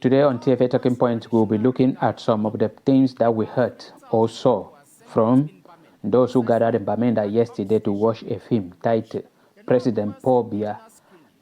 Today on TFA Talking Points, we'll be looking at some of the things that we heard or saw from those who gathered in Bamenda yesterday to watch a film titled President Biya,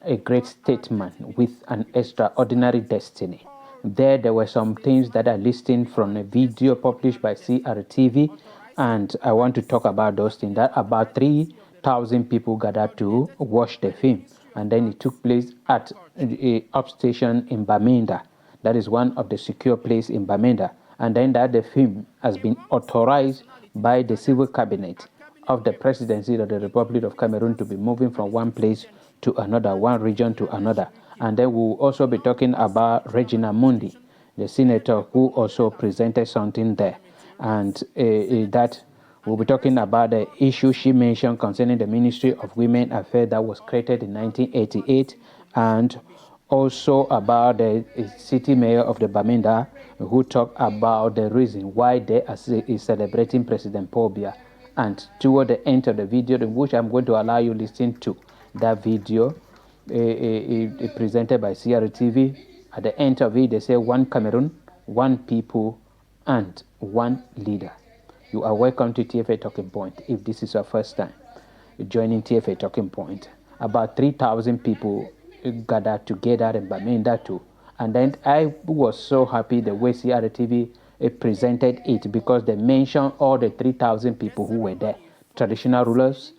a great statesman with an extraordinary destiny. There were some things that are listed from a video published by CRTV, and I want to talk about those things. That about 3,000 people gathered to watch the film, and then it took place at a upstation in Bamenda. That is one of the secure places in Bamenda. And then that the film has been authorized by the civil cabinet of the presidency of the Republic of Cameroon to be moving from one place to another, one region to another. And then we'll also be talking about Regina Mundi, the senator who also presented something there. And that we'll be talking about the issue she mentioned concerning the Ministry of Women Affairs that was created in 1988, and also about the city mayor of the Bamenda, who talked about the reason why they are celebrating President Biya. And toward the end of the video, which I'm going to allow you to listen to that video presented by CRTV, at the end of it, they say one Cameroon, one people, and one leader. You are welcome to TFA Talking Point. If this is your first time joining TFA Talking Point, about 3,000 people gathered together in Bamenda too. And then I was so happy the way CRTV presented it, because they mentioned all the 3,000 people who were there: traditional rulers,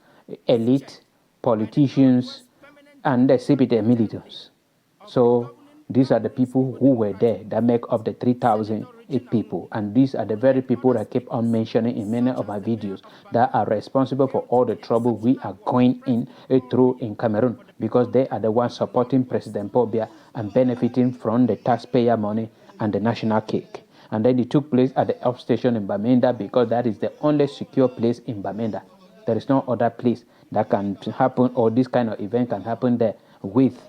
elite, politicians, and the CPT militants. So these are the people who were there that make up the 3,000 people. And these are the very people that I keep on mentioning in many of my videos that are responsible for all the trouble we are going through in Cameroon, because they are the ones supporting President Biya and benefiting from the taxpayer money and the national cake. And then it took place at the upstation in Bamenda, because that is the only secure place in Bamenda. There is no other place that can happen, or this kind of event can happen there with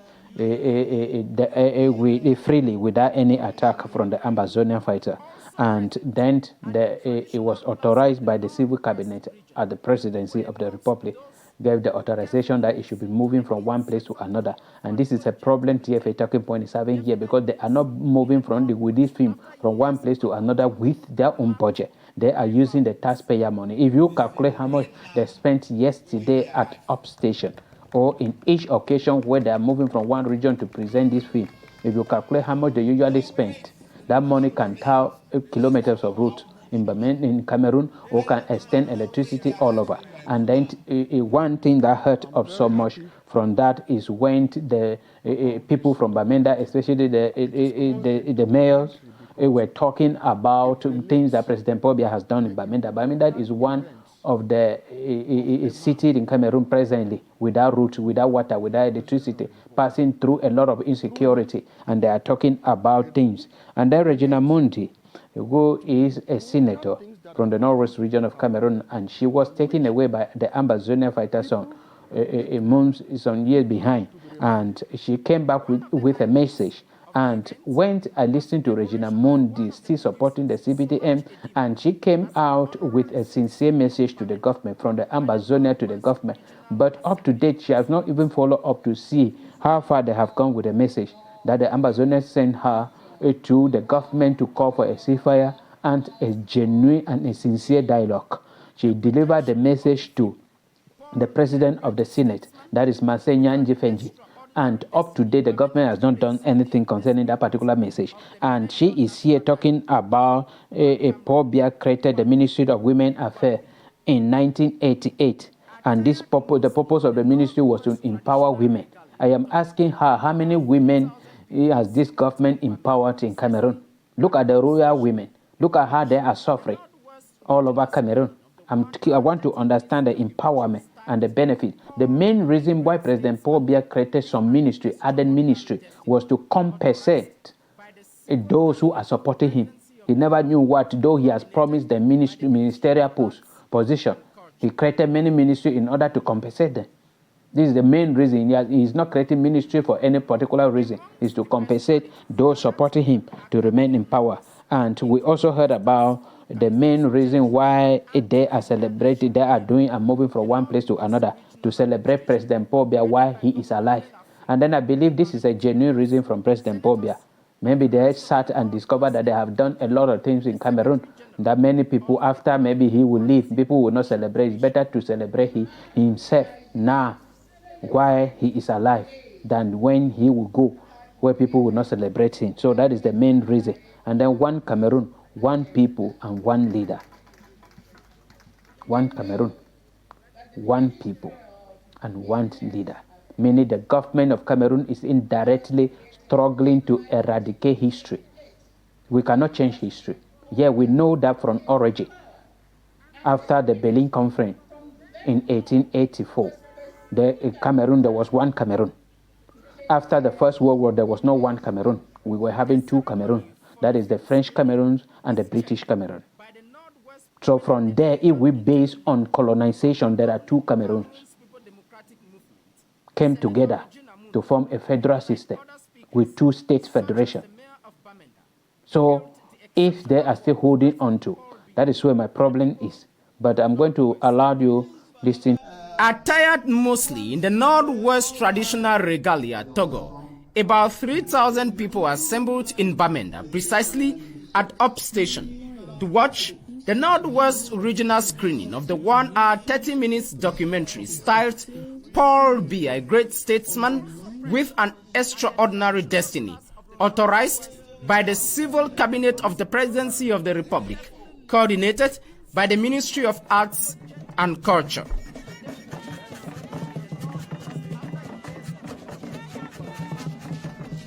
freely, without any attack from the Amazonian fighter. And then it was authorized by the civil cabinet at the presidency of the republic, gave the authorization that it should be moving from one place to another. And this is a problem TFA Talking Point is having here, because they are not moving with this film from one place to another with their own budget. They are using the taxpayer money. If you calculate how much they spent yesterday at upstation, or in each occasion where they are moving from one region to present this film, if you calculate how much they usually spend, that money can tow kilometers of route in Cameroon, or can extend electricity all over. And then one thing that hurt us so much from that is when the people from Bamenda, especially the mayors, were talking about things that President Biya has done in Bamenda. Bamenda is one of the city in Cameroon presently without route, without water, without electricity, passing through a lot of insecurity, and they are talking about things. And then Regina Mundi, who is a senator from the northwest region of Cameroon, and she was taken away by the Amazonian fighter some years behind, and she came back with a message. And when I listened to Regina Mundi still supporting the CPTM, and she came out with a sincere message to the government, from the Amazonia to the government. But up to date, she has not even followed up to see how far they have gone with the message that the Amazonians sent her to the government to call for a ceasefire and a genuine and a sincere dialogue. She delivered the message to the president of the Senate, that is Masenya Njifenji. And up to date, the government has not done anything concerning that particular message. And she is here talking about Paul Biya created the Ministry of Women Affairs in 1988. And the purpose of the ministry was to empower women. I am asking her, how many women has this government empowered in Cameroon? Look at the royal women. Look at how they are suffering all over Cameroon. I want to understand the empowerment and the benefit. The main reason why President Biya created some ministry, added ministry, was to compensate those who are supporting him. He never knew what, though he has promised the ministerial position. He created many ministries in order to compensate them. This is the main reason. He is not creating ministry for any particular reason. It's to compensate those supporting him to remain in power. And we also heard about the main reason why they are celebrating, they are doing and moving from one place to another, to celebrate President Biya while he is alive. And then I believe this is a genuine reason from President Biya. Maybe they sat and discovered that they have done a lot of things in Cameroon that many people, after maybe he will leave, people will not celebrate. It's better to celebrate himself now while he is alive than when he will go where people will not celebrate him. So that is the main reason. And then one Cameroon, one people, and one leader. One Cameroon, one people, and one leader. Meaning the government of Cameroon is indirectly struggling to eradicate history. We cannot change history. Yeah, we know that from origin. After the Berlin Conference in 1884, in Cameroon, there was one Cameroon. After the First World War, there was no one Cameroon. We were having two Cameroons. That is the French Cameroon and the British Cameroon. So from there, if we base on colonization, there are two Cameroons came together to form a federal system with two state federation. So if they are still holding on to, that is where my problem is. But I'm going to allow you listen. Attired mostly in the Northwest traditional regalia, Togo, about 3,000 people assembled in Bamenda, precisely at Up Station, to watch the Northwest regional screening of the 1 hour 30 minutes documentary styled Paul Biya, a great statesman with an extraordinary destiny, authorized by the Civil Cabinet of the Presidency of the Republic, coordinated by the Ministry of Arts and Culture.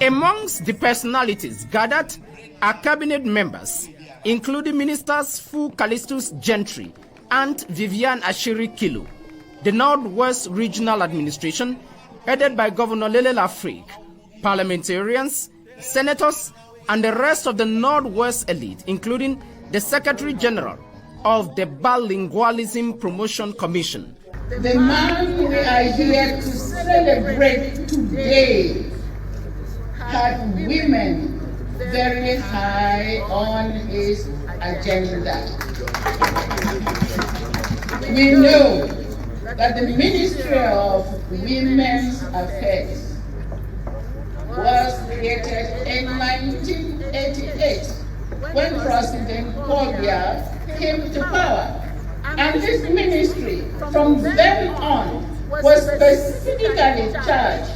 Amongst the personalities gathered are cabinet members, including Ministers Fu Callistus Gentry and Vivian Ashiri Kilo, the Northwest Regional Administration, headed by Governor Lele Lafrique, parliamentarians, senators, and the rest of the Northwest elite, including the Secretary General of the Bilingualism Promotion Commission. The man we are here to celebrate today had women very high on his agenda. We know that the Ministry of Women's Affairs was created in 1988 when President Biya came to power. And this ministry, from then on, was specifically charged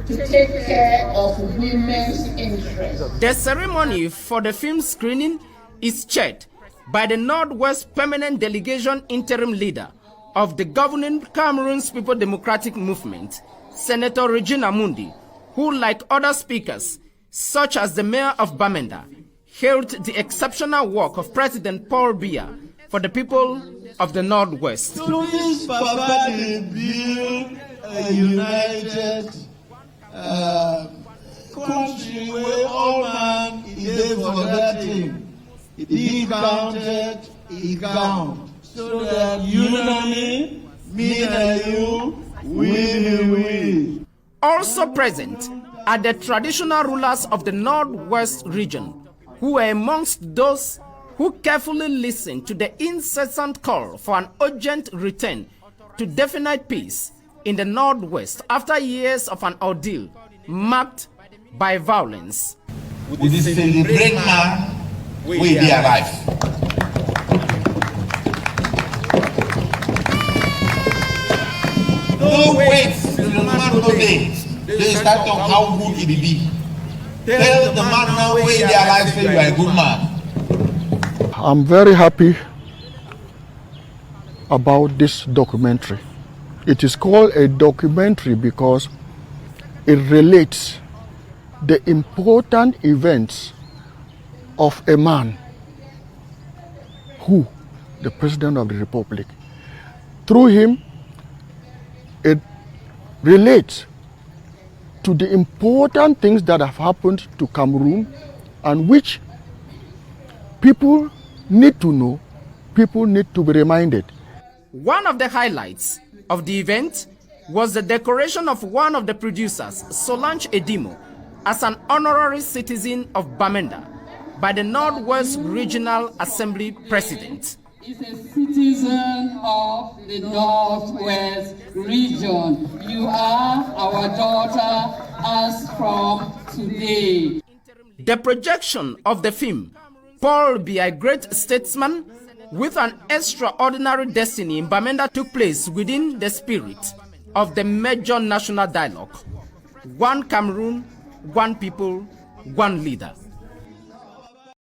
to take care of women's interests. The ceremony for the film screening is chaired by the Northwest Permanent Delegation Interim Leader of the governing Cameroon's People Democratic Movement, Senator Regina Mundi, who, like other speakers, such as the Mayor of Bamenda, hailed the exceptional work of President Paul Biya for the people of the Northwest. To this Papa, they build a united country where all man is there for that thing. He counted, he count. So that you and me and you, we. Also present are the traditional rulers of the Northwest region, who were amongst those who carefully listened to the incessant call for an urgent return to definite peace in the Northwest after years of an ordeal marked by violence. We celebrate man with their life. No wait till the man go there. They start talk how good it be. Tell the man now where their life say you are a good man. I'm very happy about this documentary. It is called a documentary because it relates the important events of a man who, the President of the Republic. Through him, it relates to the important things that have happened to Cameroon and which people need to know, people need to be reminded. One of the highlights of the event was the decoration of one of the producers, Solange Edimo, as an honorary citizen of Bamenda by the Northwest Regional Assembly President. is a citizen of the Northwest region. You are our daughter as from today. The projection of the film, Paul Biya, a great statesman with an extraordinary destiny in Bamenda, took place within the spirit of the major national dialogue. One Cameroon, one people, one leader.